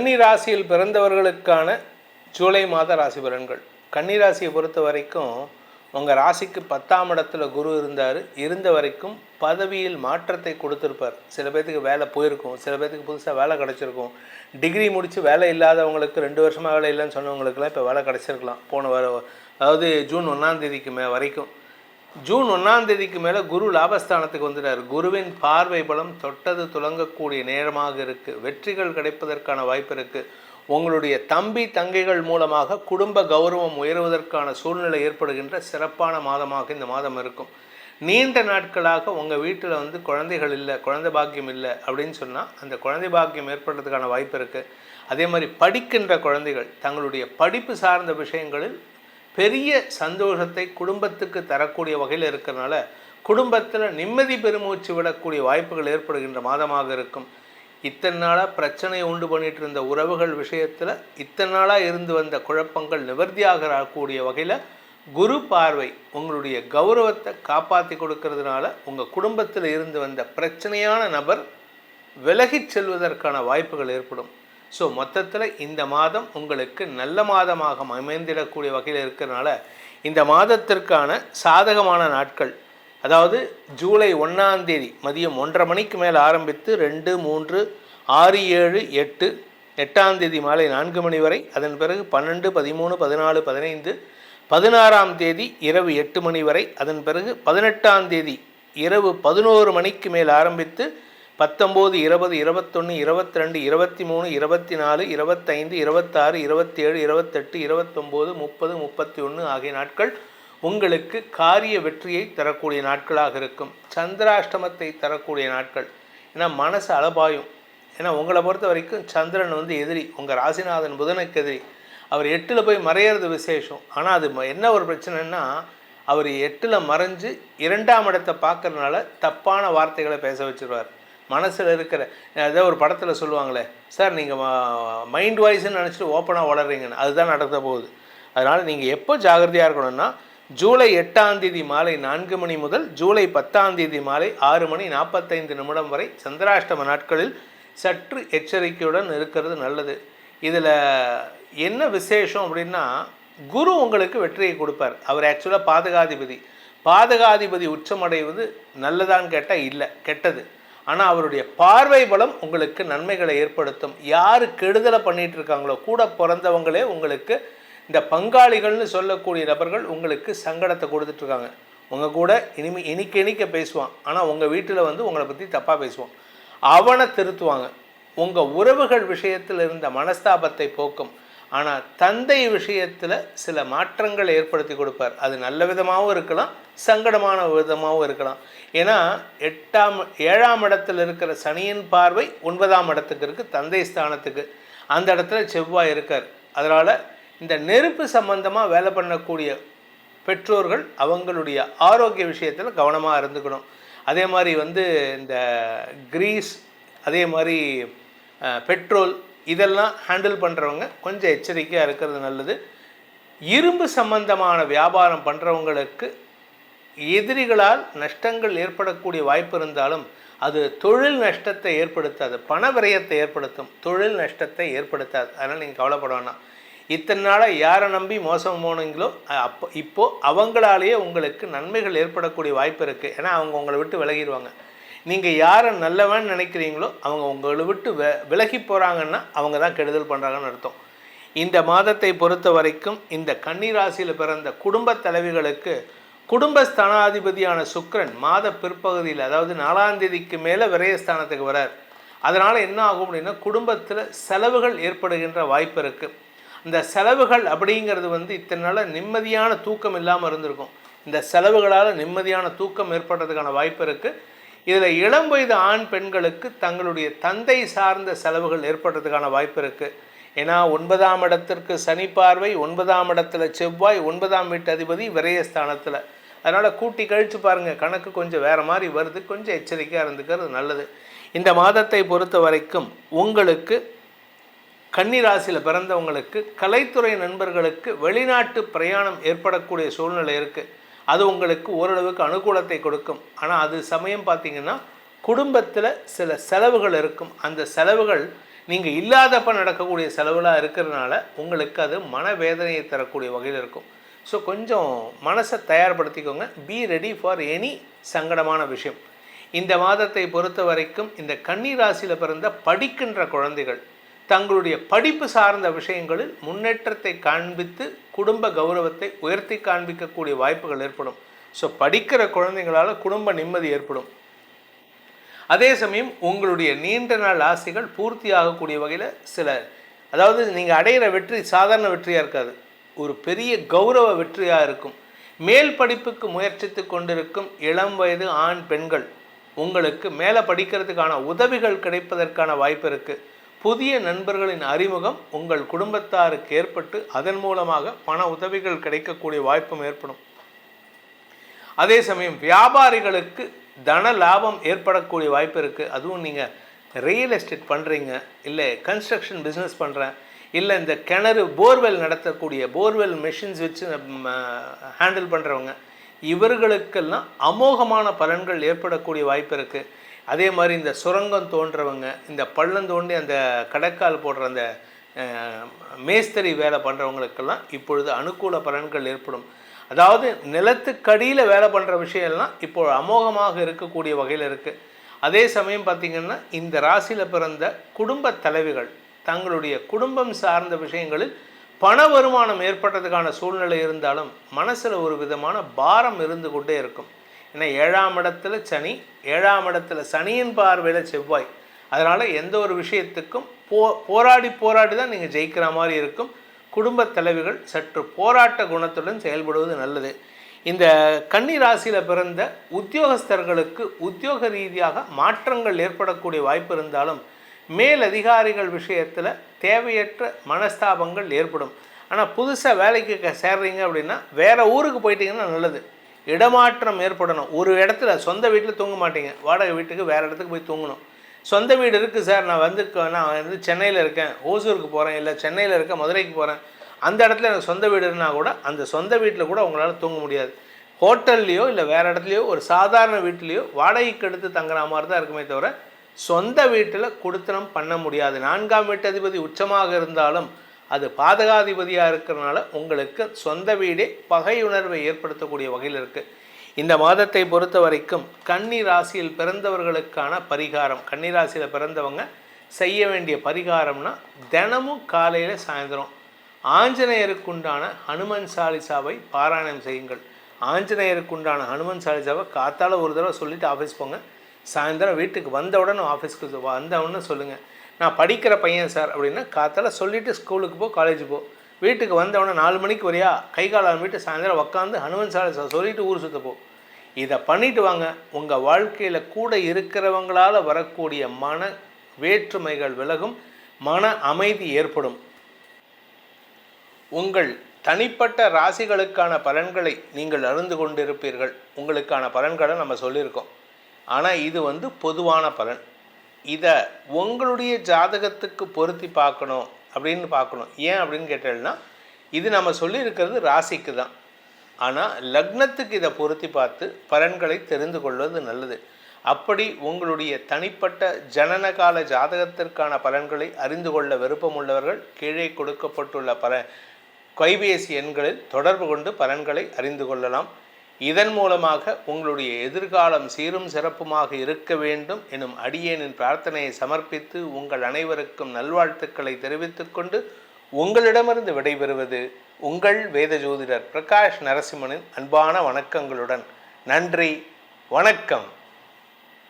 கன்னி ராசியில் பிறந்தவர்களுக்கான ஜூலை மாத ராசி பலன்கள். கன்னி ராசியை பொறுத்த வரைக்கும் உங்கள் ராசிக்கு 10ஆம் இடத்துல குரு இருந்த வரைக்கும் பதவியில் மாற்றத்தை கொடுத்துருப்பார். சில பேர்த்துக்கு வேலை போயிருக்கும், சில பேர்த்துக்கு புதுசாக வேலை கிடச்சிருக்கும். டிகிரி முடித்து வேலை இல்லாதவங்களுக்கு 2 வருஷமாக வேலை இல்லைன்னு சொன்னவங்களுக்குலாம் இப்போ வேலை கிடச்சிருக்கலாம். அதாவது ஜூன் 1ஆம் தேதிக்கு வரைக்கும். ஜூன் 1ஆம் தேதிக்கு மேலே குரு லாபஸ்தானத்துக்கு வந்துட்டார். குருவின் பார்வை பலம் தொட்டது துலங்கக்கூடிய நேரமாக இருக்குது. வெற்றிகள் கிடைப்பதற்கான வாய்ப்பு இருக்குது. உங்களுடைய தம்பி தங்கைகள் மூலமாக குடும்ப கௌரவம் உயர்வதற்கான சூழ்நிலை ஏற்படுகின்ற சிறப்பான மாதமாக இந்த மாதம் இருக்கும். நீண்ட நாட்களாக உங்கள் வீட்டில் குழந்தைகள் இல்லை, குழந்தை பாக்கியம் இல்லை அப்படின்னு சொன்னால் அந்த குழந்தை பாக்கியம் ஏற்படுறதுக்கான வாய்ப்பு இருக்குது. அதே மாதிரி படிக்கின்ற குழந்தைகள் தங்களுடைய படிப்பு சார்ந்த விஷயங்களில் பெரிய சந்தோஷத்தை குடும்பத்துக்கு தரக்கூடிய வகையில் இருக்கிறனால குடும்பத்தில் நிம்மதி பெருமூச்சு விடக்கூடிய வாய்ப்புகள் ஏற்படுகின்ற மாதமாக இருக்கும். இத்தனை நாளாக பிரச்சனையை உண்டு பண்ணிகிட்டு இருந்த உறவுகள் விஷயத்தில் இத்தனை நாளாக இருந்து வந்த குழப்பங்கள் நிவர்த்தியாகக்கூடிய வகையில் குரு பார்வை உங்களுடைய கௌரவத்தை காப்பாற்றி கொடுக்கறதுனால உங்கள் குடும்பத்தில் இருந்து வந்த பிரச்சனையான நபர் விலகிச் செல்வதற்கான வாய்ப்புகள் ஏற்படும். ஸோ மொத்தத்தில் இந்த மாதம் உங்களுக்கு நல்ல மாதமாக அமைந்திடக்கூடிய வகையில் இருக்கிறனால இந்த மாதத்திற்கான சாதகமான நாட்கள், அதாவது ஜூலை 1ஆம் தேதி மதியம் 1:30 மணிக்கு மேலே ஆரம்பித்து 2, 3, 6, 7, 8, 8ஆம் தேதி மாலை 4 மணி வரை, அதன் பிறகு 12, 13, 14, 15, 16ஆம் தேதி இரவு 8 மணி வரை, அதன் பிறகு 18ஆம் தேதி இரவு 11 மணிக்கு மேல் ஆரம்பித்து 19, 20, 21, 22, 23, 24, 25, 26, 27, 28, 29, 30, 31 ஆகிய நாட்கள் உங்களுக்கு காரிய வெற்றியை தரக்கூடிய நாட்களாக இருக்கும். சந்திராஷ்டமத்தை தரக்கூடிய நாட்கள். ஏன்னா மனசு அலபாயும். ஏன்னா உங்களை பொறுத்த வரைக்கும் சந்திரன் எதிரி, உங்கள் ராசிநாதன் புதனுக்கு எதிரி. அவர் 8ல் போய் மறையிறது விசேஷம். ஆனால் அது என்ன ஒரு பிரச்சனைன்னா, அவர் 8ல் மறைஞ்சு 2ஆம் இடத்தை பார்க்கறதுனால தப்பான வார்த்தைகளை பேச வச்சுருவார். மனசில் இருக்கிற ஏதோ ஒரு படத்தில் சொல்லுவாங்களே, சார் நீங்கள் மைண்ட் வாய்ஸ்ன்னு நினச்சிட்டு ஓப்பனாக வளர்றீங்கன்னு, அதுதான் நடத்த போகுது. அதனால் நீங்கள் எப்போ ஜாகிரதையாக இருக்கணும்னா, ஜூலை 8ஆம் தேதி மாலை 4 மணி முதல் ஜூலை 10ஆம் தேதி மாலை 6 மணி 45 நிமிடம் வரை சந்திராஷ்டம நாட்களில் சற்று எச்சரிக்கையுடன் இருக்கிறது நல்லது. இதில் என்ன விசேஷம் அப்படின்னா, குரு உங்களுக்கு வெற்றியை கொடுப்பார். அவர் ஆக்சுவலாக பாதகாதிபதி உச்சமடைவது நல்லதான்னு கேட்டால் இல்லை, கெட்டது. ஆனால் அவருடைய பார்வை பலம் உங்களுக்கு நன்மைகளை ஏற்படுத்தும். யார் கெடுதலை பண்ணிகிட்டு இருக்காங்களோ கூட பிறந்தவங்களே உங்களுக்கு, இந்த பங்காளிகள்னு சொல்லக்கூடிய நபர்கள் உங்களுக்கு சங்கடத்தை கொடுத்துட்ருக்காங்க. உங்கள் கூட இனிக்க பேசுவான், ஆனால் உங்கள் வீட்டில் உங்களை பற்றி தப்பாக பேசுவான். அவனை திருத்துவாங்க. உங்கள் உறவுகள் விஷயத்தில் இருந்த மனஸ்தாபத்தை போக்கும். ஆனால் தந்தை விஷயத்தில் சில மாற்றங்கள் ஏற்படுத்தி கொடுப்பார். அது நல்ல விதமாகவும் இருக்கலாம், சங்கடமான விதமாகவும் இருக்கலாம். ஏன்னா 7ஆம் இடத்தில் இருக்கிற சனியின் பார்வை 9ஆம் இடத்துக்கு இருக்குது, தந்தை ஸ்தானத்துக்கு. அந்த இடத்துல செவ்வாய் இருக்கார். அதனால் இந்த நெருப்பு சம்பந்தமாக வேலை பண்ணக்கூடிய பெற்றோர்கள் அவங்களுடைய ஆரோக்கிய விஷயத்தில் கவனமாக இருந்துக்கணும். அதே மாதிரி இந்த கிரீஸ், அதே மாதிரி பெட்ரோல், இதெல்லாம் ஹேண்டில் பண்ணுறவங்க கொஞ்சம் எச்சரிக்கையாக இருக்கிறது நல்லது. இரும்பு சம்பந்தமான வியாபாரம் பண்ணுறவங்களுக்கு எதிரிகளால் நஷ்டங்கள் ஏற்படக்கூடிய வாய்ப்பு இருந்தாலும் அது தொழில் நஷ்டத்தை ஏற்படுத்தாது, பண விரயத்தை ஏற்படுத்தும், தொழில் நஷ்டத்தை ஏற்படுத்தாது. அதனால் நீங்கள் கவலைப்பட வேணாம். இத்தனை நாளாக யாரை நம்பி மோசம் போனீங்களோ இப்போது அவங்களாலேயே உங்களுக்கு நன்மைகள் ஏற்படக்கூடிய வாய்ப்பு இருக்குது. ஏன்னா அவங்க உங்களை விட்டு விலகிடுவாங்க. நீங்கள் யாரை நல்லவன்னு நினைக்கிறீங்களோ அவங்க உங்களை விட்டு விலகி போகிறாங்கன்னா அவங்க தான் கெடுதல் பண்ணுறாங்கன்னு அர்த்தம். இந்த மாதத்தை பொறுத்த வரைக்கும் இந்த கன்னி ராசியில் பிறந்த குடும்ப தலைவிகளுக்கு குடும்பஸ்தானாதிபதியான சுக்கிரன் மாத பிற்பகுதியில், அதாவது 4ஆம் தேதிக்கு மேலே விரயஸ்தானத்துக்கு வரார். அதனால் என்ன ஆகும் அப்படின்னா, குடும்பத்தில் செலவுகள் ஏற்படுகின்ற வாய்ப்பு இருக்குது. இந்த செலவுகள் அப்படிங்கிறது இத்தனை நாளாக நிம்மதியான தூக்கம் இல்லாமல் இருந்திருக்கும். இந்த செலவுகளால் நிம்மதியான தூக்கம் ஏற்படுறதுக்கான வாய்ப்பு இருக்குது. இதில் இளம் வயது ஆண் பெண்களுக்கு தங்களுடைய தந்தை சார்ந்த செலவுகள் ஏற்படுறதுக்கான வாய்ப்பு இருக்குது. ஏன்னா 9ஆம் இடத்திற்கு சனி பார்வை, 9ஆம் இடத்துல செவ்வாய், 9ஆம் வீட்டு அதிபதி விரயஸ்தானத்தில். அதனால் கூட்டி கழித்து பாருங்கள், கணக்கு கொஞ்சம் வேறு மாதிரி வருது. கொஞ்சம் எச்சரிக்கையாக இருந்துக்கிறது நல்லது. இந்த மாதத்தை பொறுத்த வரைக்கும் உங்களுக்கு கன்னி ராசியில் பிறந்தவங்களுக்கு கலைத்துறை நண்பர்களுக்கு வெளிநாட்டு பிரயாணம் ஏற்படக்கூடிய சூழ்நிலை இருக்குது. அது உங்களுக்கு ஓரளவுக்கு அனுகூலத்தை கொடுக்கும். ஆனால் அது சமயம் பார்த்திங்கன்னா குடும்பத்தில் சில செலவுகள் இருக்கும். அந்த செலவுகள் நீங்கள் இல்லாதப்ப நடக்கக்கூடிய செலவுலாம் இருக்கிறதுனால உங்களுக்கு அது மனவேதனையை தரக்கூடிய வகையில் இருக்கும். ஸோ கொஞ்சம் மனசை தயார்படுத்திக்கோங்க. பி ரெடி ஃபார் எனி சங்கடமான விஷயம். இந்த மாதத்தை பொறுத்த வரைக்கும் இந்த கன்னி ராசியில் பிறந்த படிக்கின்ற குழந்தைகள் தங்களுடைய படிப்பு சார்ந்த விஷயங்களில் முன்னேற்றத்தை காண்பித்து குடும்ப கௌரவத்தை உயர்த்தி காண்பிக்கக்கூடிய வாய்ப்புகள் ஏற்படும். ஸோ படிக்கிற குழந்தைங்களால் குடும்ப நிம்மதி ஏற்படும். அதே சமயம் உங்களுடைய நீண்ட நாள் ஆசைகள் பூர்த்தி ஆகக்கூடிய வகையில் அதாவது நீங்கள் அடையிற வெற்றி சாதாரண வெற்றியாக இருக்காது, ஒரு பெரிய கௌரவ வெற்றியாக இருக்கும். மேல் படிப்புக்கு முயற்சித்து கொண்டிருக்கும் இளம் வயது ஆண் பெண்கள் உங்களுக்கு மேலே படிக்கிறதுக்கான உதவிகள் கிடைப்பதற்கான வாய்ப்பு இருக்குது. புதிய நண்பர்களின் அறிமுகம் உங்கள் குடும்பத்தாருக்கு ஏற்பட்டு அதன் மூலமாக பண உதவிகள் கிடைக்கக்கூடிய வாய்ப்பும் ஏற்படும். அதே சமயம் வியாபாரிகளுக்கு தன லாபம் ஏற்படக்கூடிய வாய்ப்பு இருக்குது. அதுவும் நீங்கள் ரியல் எஸ்டேட் பண்ணுறீங்க, இல்லை கன்ஸ்ட்ரக்ஷன் பிஸ்னஸ் பண்ணுறேன், இல்லை இந்த கிணறு போர்வெல் நடத்தக்கூடிய போர்வெல் மெஷின்ஸ் வச்சு ஹேண்டில் பண்ணுறவங்க, இவர்களுக்கெல்லாம் அமோகமான பலன்கள் ஏற்படக்கூடிய வாய்ப்பு இருக்குது. அதே மாதிரி இந்த சுரங்கம் தோன்றவங்க, இந்த பள்ளம் தோண்டி அந்த கடற்கால் போடுற அந்த மேஸ்திரி வேலை பண்ணுறவங்களுக்கெல்லாம் இப்பொழுது அனுகூல பலன்கள் ஏற்படும். அதாவது நிலத்துக்கடியில் வேலை பண்ணுற விஷயம்லாம் இப்போ அமோகமாக இருக்கக்கூடிய வகையில் இருக்குது. அதே சமயம் பார்த்திங்கன்னா இந்த ராசியில் பிறந்த குடும்ப தலைவிகள் தங்களுடைய குடும்பம் சார்ந்த விஷயங்களில் பண வருமானம் ஏற்பட்டதுக்கான சூழ்நிலை இருந்தாலும் மனசில் ஒரு விதமான பாரம் இருந்து கொண்டே இருக்கும். ஏன்னா 7ஆம் இடத்துல சனி, 7ஆம் இடத்துல சனியின் பார்வையில் செவ்வாய். அதனால் எந்த ஒரு விஷயத்துக்கும் போராடி தான் நீங்கள் ஜெயிக்கிற மாதிரி இருக்கும். குடும்ப தலைவிகள் சற்று போராட்ட குணத்துடன் செயல்படுவது நல்லது. இந்த கன்னி ராசியில் பிறந்த உத்தியோகஸ்தர்களுக்கு உத்தியோக ரீதியாக மாற்றங்கள் ஏற்படக்கூடிய வாய்ப்பு இருந்தாலும் மேலதிகாரிகள் விஷயத்தில் தேவையற்ற மனஸ்தாபங்கள் ஏற்படும். ஆனால் புதுசாக வேலைக்கு சேர்றீங்க அப்படின்னா வேறு ஊருக்கு போயிட்டீங்கன்னா நல்லது. இடமாற்றம் ஏற்படணும். ஒரு இடத்துல சொந்த வீட்டில் தூங்க மாட்டீங்க, வாடகை வீட்டுக்கு வேறு இடத்துக்கு போய் தூங்கணும். சொந்த வீடு இருக்குது சார், நான் வந்து சென்னையில் இருக்கேன், ஓசூருக்கு போகிறேன், இல்லை சென்னையில் இருக்கேன், மதுரைக்கு போகிறேன், அந்த இடத்துல எனக்கு சொந்த வீடு இருந்தால் கூட அந்த சொந்த வீட்டில் கூட உங்களால் தூங்க முடியாது. ஹோட்டல்லையோ இல்லை வேறு இடத்துலையோ ஒரு சாதாரண வீட்லேயோ வாடகைக்கு எடுத்து தங்குற மாதிரி தான் இருக்குமே தவிர சொந்த வீட்டில் குடித்தனம் பண்ண முடியாது. 4ஆம் வீட்டு அதிபதி உச்சமாக இருந்தாலும் அது பாதகாதிபதியாக இருக்கிறதுனால உங்களுக்கு சொந்த வீடே பகையுணர்வை ஏற்படுத்தக்கூடிய வகையில் இருக்குது. இந்த மாதத்தை பொறுத்த வரைக்கும் கன்னி ராசியில் பிறந்தவர்களுக்கான பரிகாரம், கன்னி ராசியில் பிறந்தவங்க செய்ய வேண்டிய பரிகாரம்னா தினமும் காலையில் சாயந்தரம் ஆஞ்சநேயருக்குண்டான ஹனுமன் சாலிசாவை பாராயணம் செய்யுங்கள். ஆஞ்சநேயருக்குண்டான ஹனுமன் சாலிசாவை காத்தால் ஒரு தடவை சொல்லிவிட்டு ஆஃபீஸ் போங்க. சாயந்தரம் வீட்டுக்கு வந்தவுடனே ஆஃபீஸ்க்கு வந்தவுடனே சொல்லுங்கள், நான் படிக்கிற பையன் சார் அப்படின்னா காத்தால் சொல்லிவிட்டு ஸ்கூலுக்கு போ, காலேஜ் போ. வீட்டுக்கு வந்தவுடனே 4 மணிக்கு வரையா கை காலம் வீட்டு சாயந்தரம் உட்காந்து ஹனுமன் சாலிசா சொல்லிவிட்டு ஊர் சுற்ற போ. இதை பண்ணிட்டு வாங்க. உங்கள் வாழ்க்கையில் கூட இருக்கிறவங்களால் வரக்கூடிய மன வேற்றுமைகள் விலகும், மன அமைதி ஏற்படும். உங்கள் தனிப்பட்ட ராசிகளுக்கான பலன்களை நீங்கள் அறிந்து கொண்டிருப்பீர்கள். உங்களுக்கான பலன்களை நம்ம சொல்லியிருக்கோம். ஆனால் இது பொதுவான பலன். இதை உங்களுடைய ஜாதகத்துக்கு பொருத்தி பார்க்கணும் அப்படின்னு பார்க்கணும். ஏன் அப்படின்னு கேட்டேன்னா இது நம்ம சொல்லியிருக்கிறது ராசிக்கு தான். ஆனால் லக்னத்துக்கு இதை பொருத்தி பார்த்து பலன்களை தெரிந்து கொள்வது நல்லது. அப்படி உங்களுடைய தனிப்பட்ட ஜனனகால ஜாதகத்திற்கான பலன்களை அறிந்து கொள்ள விருப்பமுள்ளவர்கள் கீழே கொடுக்கப்பட்டுள்ள கைபேசி எண்களில் தொடர்பு கொண்டு பலன்களை அறிந்து கொள்ளலாம். இதன் மூலமாக உங்களுடைய எதிர்காலம் சீரும் சிறப்புமாக இருக்க வேண்டும் எனும் அடியேனின் பிரார்த்தனையை சமர்ப்பித்து உங்கள் அனைவருக்கும் நல்வாழ்த்துக்களை தெரிவித்துக் கொண்டு உங்களிடமிருந்து விடைபெறுவது உங்கள் வேத ஜோதிடர் பிரகாஷ் நரசிம்மனின் அன்பான வணக்கங்களுடன். நன்றி, வணக்கம்.